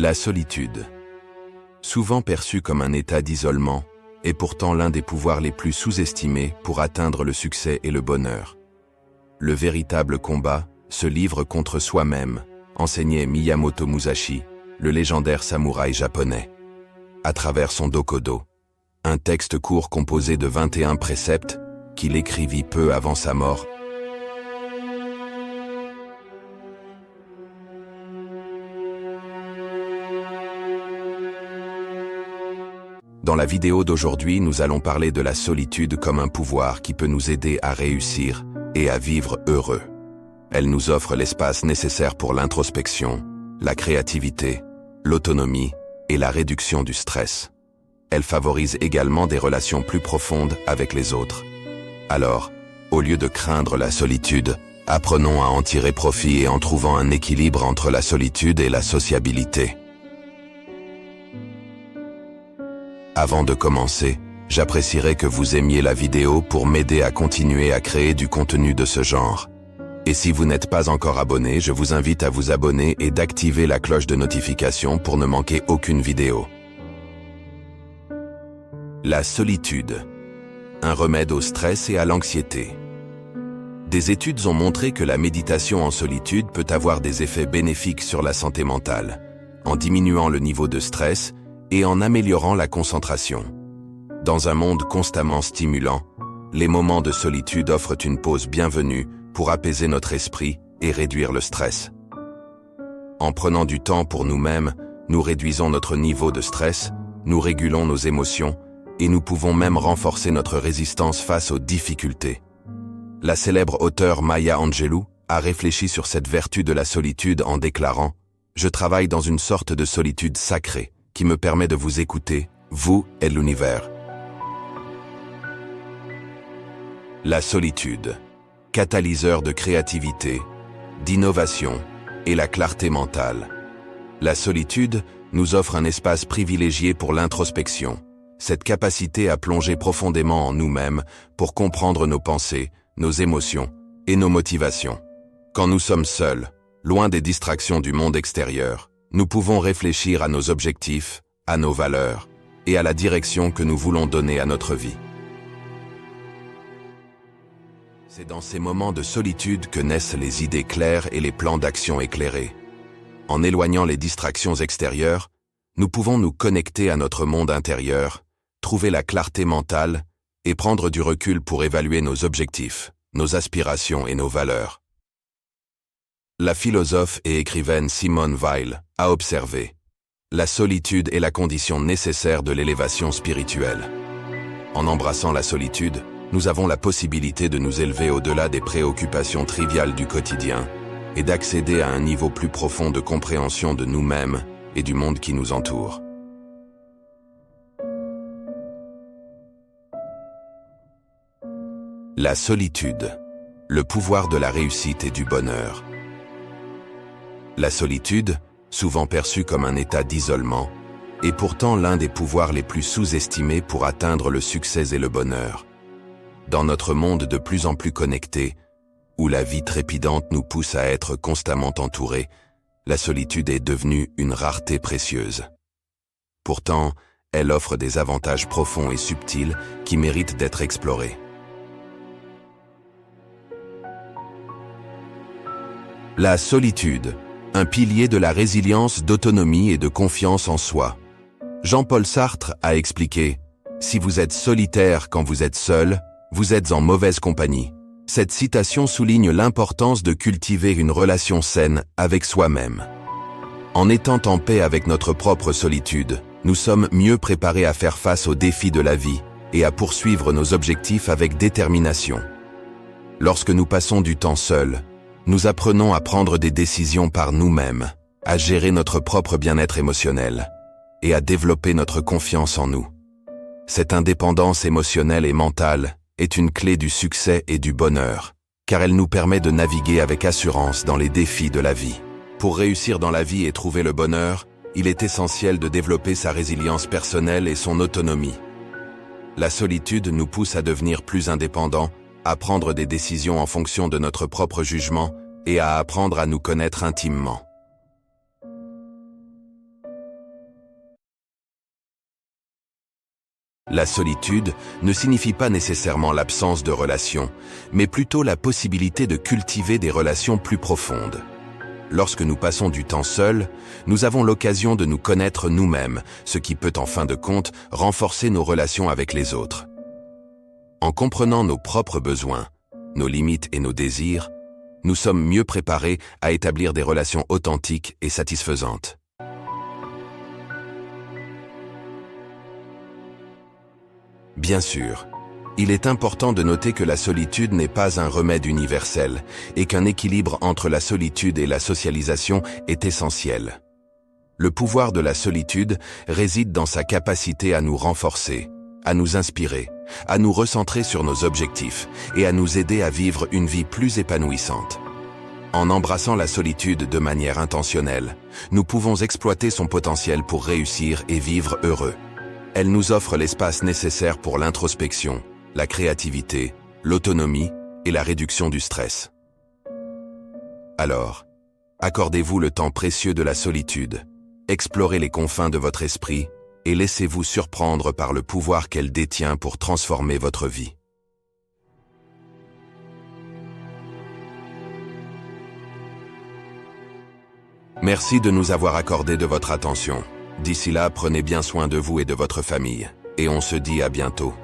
La solitude, souvent perçue comme un état d'isolement, est pourtant l'un des pouvoirs les plus sous-estimés pour atteindre le succès et le bonheur. Le véritable combat se livre contre soi-même, enseignait Miyamoto Musashi, le légendaire samouraï japonais. À travers son Dokodo, un texte court composé de 21 préceptes qu'il écrivit peu avant sa mort. Dans la vidéo d'aujourd'hui, nous allons parler de la solitude comme un pouvoir qui peut nous aider à réussir et à vivre heureux. Elle nous offre l'espace nécessaire pour l'introspection, la créativité, l'autonomie et la réduction du stress. Elle favorise également des relations plus profondes avec les autres. Alors, au lieu de craindre la solitude, apprenons à en tirer profit et en trouvant un équilibre entre la solitude et la sociabilité. Avant de commencer, j'apprécierais que vous aimiez la vidéo pour m'aider à continuer à créer du contenu de ce genre. Et si vous n'êtes pas encore abonné, je vous invite à vous abonner et d'activer la cloche de notification pour ne manquer aucune vidéo. La solitude, un remède au stress et à l'anxiété. Des études ont montré que la méditation en solitude peut avoir des effets bénéfiques sur la santé mentale, en diminuant le niveau de stress et en améliorant la concentration. Dans un monde constamment stimulant, les moments de solitude offrent une pause bienvenue pour apaiser notre esprit et réduire le stress. En prenant du temps pour nous-mêmes, nous réduisons notre niveau de stress, nous régulons nos émotions et nous pouvons même renforcer notre résistance face aux difficultés. La célèbre auteure Maya Angelou a réfléchi sur cette vertu de la solitude en déclarant « Je travaille dans une sorte de solitude sacrée qui me permet de vous écouter, vous et l'univers. » La solitude, catalyseur de créativité, d'innovation et la clarté mentale. La solitude nous offre un espace privilégié pour l'introspection, cette capacité à plonger profondément en nous-mêmes pour comprendre nos pensées, nos émotions et nos motivations. Quand nous sommes seuls, loin des distractions du monde extérieur, nous pouvons réfléchir à nos objectifs, à nos valeurs et à la direction que nous voulons donner à notre vie. C'est dans ces moments de solitude que naissent les idées claires et les plans d'action éclairés. En éloignant les distractions extérieures, nous pouvons nous connecter à notre monde intérieur, trouver la clarté mentale et prendre du recul pour évaluer nos objectifs, nos aspirations et nos valeurs. La philosophe et écrivaine Simone Weil a observé « La solitude est la condition nécessaire de l'élévation spirituelle. » En embrassant la solitude, nous avons la possibilité de nous élever au-delà des préoccupations triviales du quotidien et d'accéder à un niveau plus profond de compréhension de nous-mêmes et du monde qui nous entoure. La solitude, le pouvoir de la réussite et du bonheur. La solitude, souvent perçue comme un état d'isolement, est pourtant l'un des pouvoirs les plus sous-estimés pour atteindre le succès et le bonheur. Dans notre monde de plus en plus connecté, où la vie trépidante nous pousse à être constamment entourés, la solitude est devenue une rareté précieuse. Pourtant, elle offre des avantages profonds et subtils qui méritent d'être explorés. La solitude, un pilier de la résilience, d'autonomie et de confiance en soi. Jean-Paul Sartre a expliqué « Si vous êtes solitaire quand vous êtes seul, vous êtes en mauvaise compagnie. » Cette citation souligne l'importance de cultiver une relation saine avec soi-même. En étant en paix avec notre propre solitude, nous sommes mieux préparés à faire face aux défis de la vie et à poursuivre nos objectifs avec détermination. Lorsque nous passons du temps seuls, nous apprenons à prendre des décisions par nous-mêmes, à gérer notre propre bien-être émotionnel et à développer notre confiance en nous. Cette indépendance émotionnelle et mentale est une clé du succès et du bonheur, car elle nous permet de naviguer avec assurance dans les défis de la vie. Pour réussir dans la vie et trouver le bonheur, il est essentiel de développer sa résilience personnelle et son autonomie. La solitude nous pousse à devenir plus indépendants, à prendre des décisions en fonction de notre propre jugement et à apprendre à nous connaître intimement. La solitude ne signifie pas nécessairement l'absence de relations, mais plutôt la possibilité de cultiver des relations plus profondes. Lorsque nous passons du temps seuls, nous avons l'occasion de nous connaître nous-mêmes, ce qui peut en fin de compte renforcer nos relations avec les autres. En comprenant nos propres besoins, nos limites et nos désirs, nous sommes mieux préparés à établir des relations authentiques et satisfaisantes. Bien sûr, il est important de noter que la solitude n'est pas un remède universel et qu'un équilibre entre la solitude et la socialisation est essentiel. Le pouvoir de la solitude réside dans sa capacité à nous renforcer, à nous inspirer, à nous recentrer sur nos objectifs et à nous aider à vivre une vie plus épanouissante. En embrassant la solitude de manière intentionnelle, nous pouvons exploiter son potentiel pour réussir et vivre heureux. Elle nous offre l'espace nécessaire pour l'introspection, la créativité, l'autonomie et la réduction du stress. Alors, accordez-vous le temps précieux de la solitude, explorez les confins de votre esprit et laissez-vous surprendre par le pouvoir qu'elle détient pour transformer votre vie. Merci de nous avoir accordé de votre attention. D'ici là, prenez bien soin de vous et de votre famille, et on se dit à bientôt.